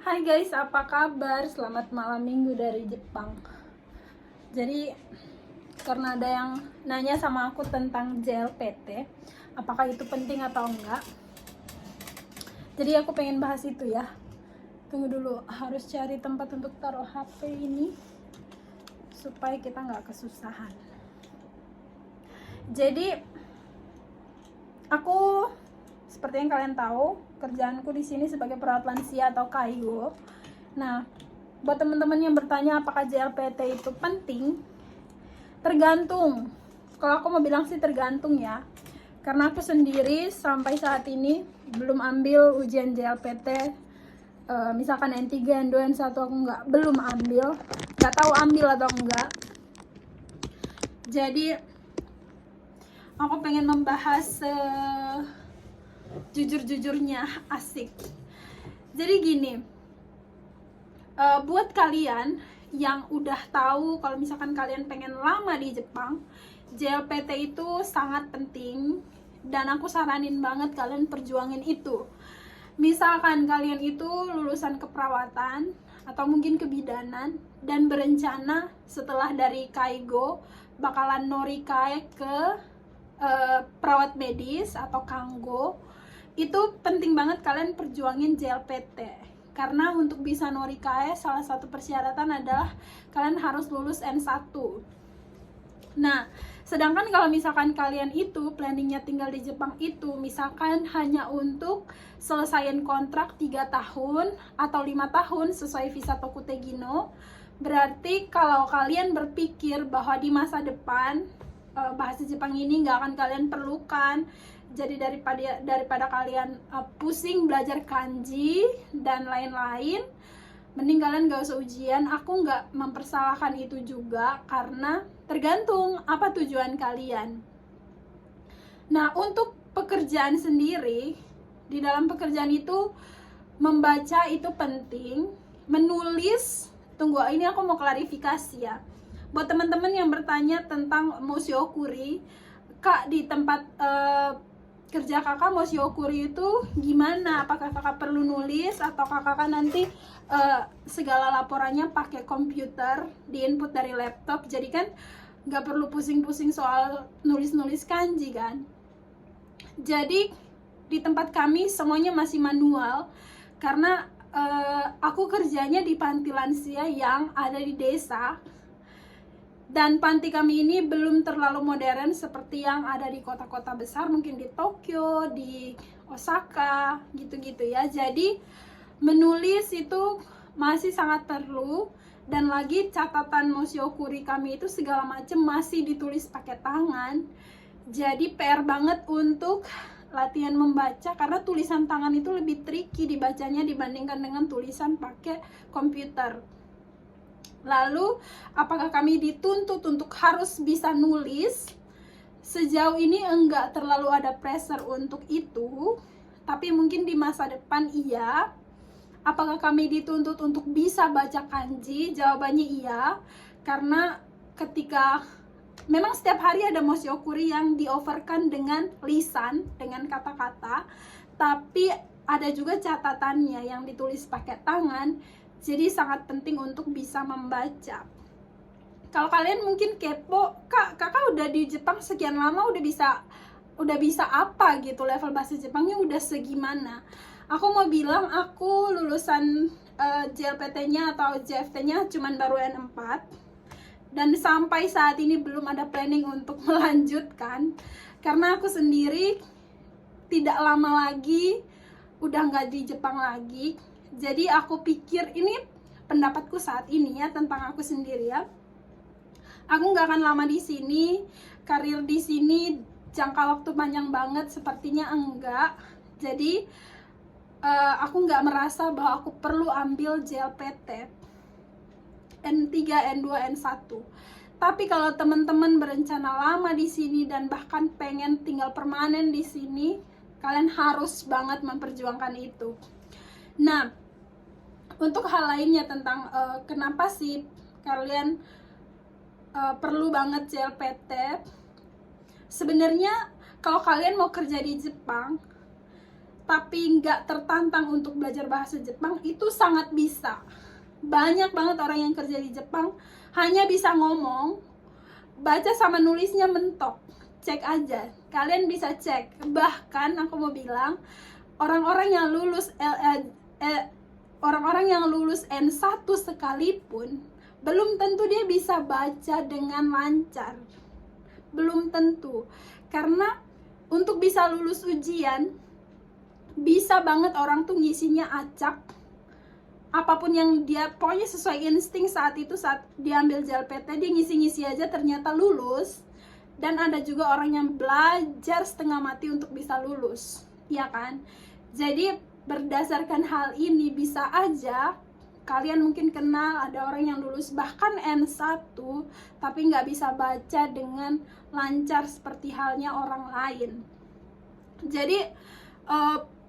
Hai guys, apa kabar? Selamat malam minggu dari Jepang. Jadi, karena ada yang nanya sama aku tentang JLPT, apakah itu penting atau enggak? Jadi aku pengen bahas itu ya. Tunggu dulu, harus cari tempat untuk taruh HP ini supaya kita nggak kesusahan. Jadi, aku seperti yang kalian tahu, kerjaanku di sini sebagai perawat lansia atau kaigo. Nah, buat teman-teman yang bertanya apakah JLPT itu penting, tergantung. Kalau aku mau bilang sih tergantung ya. Karena aku sendiri sampai saat ini belum ambil ujian JLPT. Misalkan N3, N2, N1 aku belum ambil. Gak tahu ambil atau enggak. Jadi aku pengen membahas jujur-jujurnya, asik. Jadi gini, buat kalian yang udah tahu kalau misalkan kalian pengen lama di Jepang, JLPT itu sangat penting dan aku saranin banget kalian perjuangin itu. Misalkan kalian itu lulusan keperawatan atau mungkin kebidanan dan berencana setelah dari kaigo bakalan norikai ke perawat medis atau kanggo, itu penting banget kalian perjuangin JLPT. Karena untuk bisa norikae salah satu persyaratan adalah kalian harus lulus N1. Nah, sedangkan kalau misalkan kalian itu planningnya tinggal di Jepang itu misalkan hanya untuk selesaiin kontrak 3 tahun atau 5 tahun sesuai visa Tokutegino, berarti kalau kalian berpikir bahwa di masa depan bahasa Jepang ini nggak akan kalian perlukan, jadi daripada kalian pusing belajar kanji dan lain-lain, mending kalian gak usah ujian. Aku nggak mempersalahkan itu juga, karena tergantung apa tujuan kalian. Nah, untuk pekerjaan sendiri, di dalam pekerjaan itu membaca itu penting, menulis. Tunggu, ini aku mau klarifikasi ya. Buat teman-teman yang bertanya tentang Moshiokuri, Kak, di tempat kerja kakak Moshiokuri itu gimana? Apakah kakak perlu nulis atau kakak nanti segala laporannya pakai komputer, diinput dari laptop, jadi kan nggak perlu pusing-pusing soal nulis-nulis kanji kan? Jadi di tempat kami semuanya masih manual karena aku kerjanya di panti lansia yang ada di desa. Dan panti kami ini belum terlalu modern seperti yang ada di kota-kota besar, mungkin di Tokyo, di Osaka, gitu-gitu ya. Jadi menulis itu masih sangat perlu, dan lagi catatan Moshiokuri kami itu segala macam masih ditulis pakai tangan. Jadi PR banget untuk latihan membaca, karena tulisan tangan itu lebih tricky dibacanya dibandingkan dengan tulisan pakai komputer. Lalu, apakah kami dituntut untuk harus bisa nulis? Sejauh ini enggak terlalu ada pressure untuk itu, tapi mungkin di masa depan iya. Apakah kami dituntut untuk bisa baca kanji? Jawabannya iya, karena ketika memang setiap hari ada Moshiokuri yang di-offerkan dengan lisan, dengan kata-kata, tapi ada juga catatannya yang ditulis pakai tangan. Jadi sangat penting untuk bisa membaca. Kalau kalian mungkin kepo, kakak udah di Jepang sekian lama, udah bisa apa gitu, level bahasa Jepangnya udah segimana? Aku mau bilang aku lulusan JLPT-nya atau JFT-nya cuman baru N4, dan sampai saat ini belum ada planning untuk melanjutkan, karena aku sendiri tidak lama lagi udah nggak di Jepang lagi. Jadi aku pikir, ini pendapatku saat ini ya tentang aku sendiri ya, aku nggak akan lama di sini, karir di sini jangka waktu panjang banget sepertinya enggak. Jadi aku nggak merasa bahwa aku perlu ambil JLPT N3, N2, N1. Tapi kalau teman-teman berencana lama di sini dan bahkan pengen tinggal permanen di sini, kalian harus banget memperjuangkan itu. Nah, untuk hal lainnya tentang kenapa sih kalian perlu banget JLPT, sebenarnya kalau kalian mau kerja di Jepang, tapi nggak tertantang untuk belajar bahasa Jepang, itu sangat bisa. Banyak banget orang yang kerja di Jepang hanya bisa ngomong, baca sama nulisnya mentok. Cek aja, kalian bisa cek. Bahkan aku mau bilang, orang-orang yang lulus N1 sekalipun belum tentu dia bisa baca dengan lancar. Belum tentu. Karena untuk bisa lulus ujian, bisa banget orang tuh ngisinya acak. Apapun yang dia, pokoknya sesuai insting saat itu, saat diambil JLPT, dia ngisi-ngisi aja ternyata lulus. Dan ada juga orang yang belajar setengah mati untuk bisa lulus, ya kan? Jadi berdasarkan hal ini bisa aja kalian mungkin kenal ada orang yang lulus bahkan N1 tapi nggak bisa baca dengan lancar seperti halnya orang lain. Jadi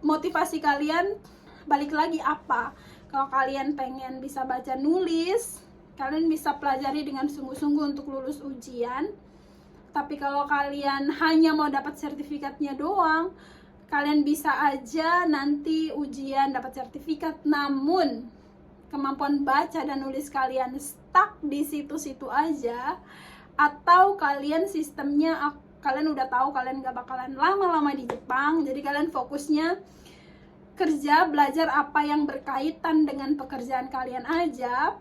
motivasi kalian balik lagi apa? Kalau kalian pengen bisa baca nulis, kalian bisa pelajari dengan sungguh-sungguh untuk lulus ujian. Tapi kalau kalian hanya mau dapat sertifikatnya doang, kalian bisa aja nanti ujian dapat sertifikat, namun kemampuan baca dan nulis kalian stuck di situ-situ aja. Atau kalian sistemnya, kalian udah tahu kalian gak bakalan lama-lama di Jepang, jadi kalian fokusnya kerja, belajar apa yang berkaitan dengan pekerjaan kalian aja.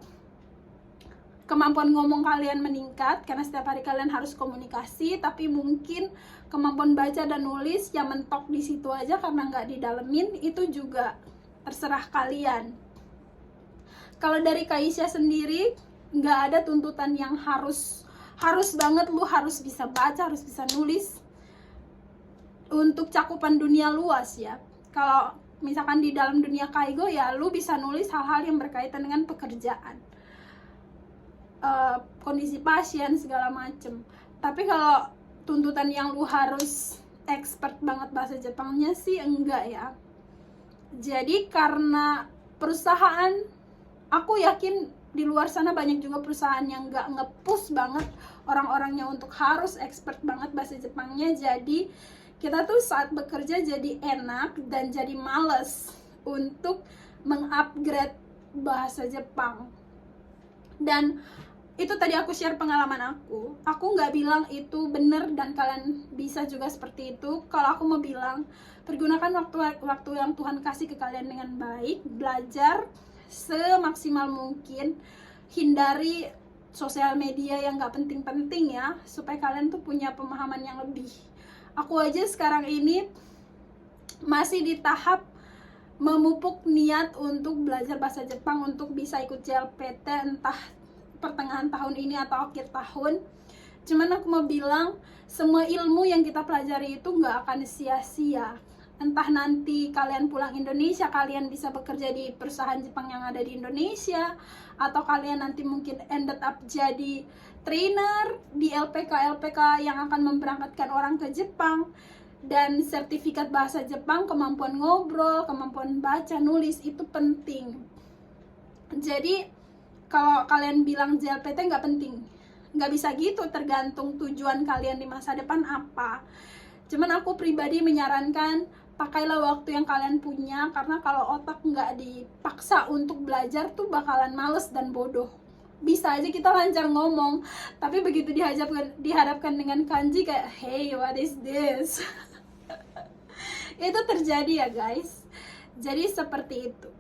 Kemampuan ngomong kalian meningkat karena setiap hari kalian harus komunikasi, tapi mungkin kemampuan baca dan nulis yang mentok di situ aja karena nggak didalemin, itu juga terserah kalian. Kalau dari Kaisya sendiri, nggak ada tuntutan yang harus banget lu harus bisa baca, harus bisa nulis untuk cakupan dunia luas ya. Kalau misalkan di dalam dunia Kaigo ya lu bisa nulis hal-hal yang berkaitan dengan pekerjaan, kondisi pasien segala macem. Tapi kalau tuntutan yang lu harus expert banget bahasa Jepangnya sih enggak ya. Jadi karena perusahaan, aku yakin di luar sana banyak juga perusahaan yang nggak nge-push banget orang-orangnya untuk harus expert banget bahasa Jepangnya. Jadi kita tuh saat bekerja jadi enak dan jadi males untuk mengupgrade bahasa Jepang. Dan itu tadi aku share pengalaman aku nggak bilang itu bener dan kalian bisa juga seperti itu. Kalau aku mau bilang, pergunakan waktu yang Tuhan kasih ke kalian dengan baik, belajar semaksimal mungkin, hindari sosial media yang nggak penting-penting ya, supaya kalian tuh punya pemahaman yang lebih. Aku aja sekarang ini masih di tahap memupuk niat untuk belajar bahasa Jepang untuk bisa ikut JLPT entah pertengahan tahun ini atau akhir tahun. Cuman aku mau bilang, semua ilmu yang kita pelajari itu nggak akan sia-sia. Entah nanti kalian pulang Indonesia, kalian bisa bekerja di perusahaan Jepang yang ada di Indonesia, atau kalian nanti mungkin ended up jadi trainer di LPK yang akan memberangkatkan orang ke Jepang. Dan sertifikat bahasa Jepang, kemampuan ngobrol, kemampuan baca, nulis itu penting. Jadi kalau kalian bilang JLPT nggak penting, nggak bisa gitu, tergantung tujuan kalian di masa depan apa. Cuman aku pribadi menyarankan, pakailah waktu yang kalian punya, karena kalau otak nggak dipaksa untuk belajar tuh bakalan males dan bodoh. Bisa aja kita lancar ngomong, tapi begitu dihadapkan dengan kanji kayak, hey, what is this? Itu terjadi ya guys. Jadi seperti itu.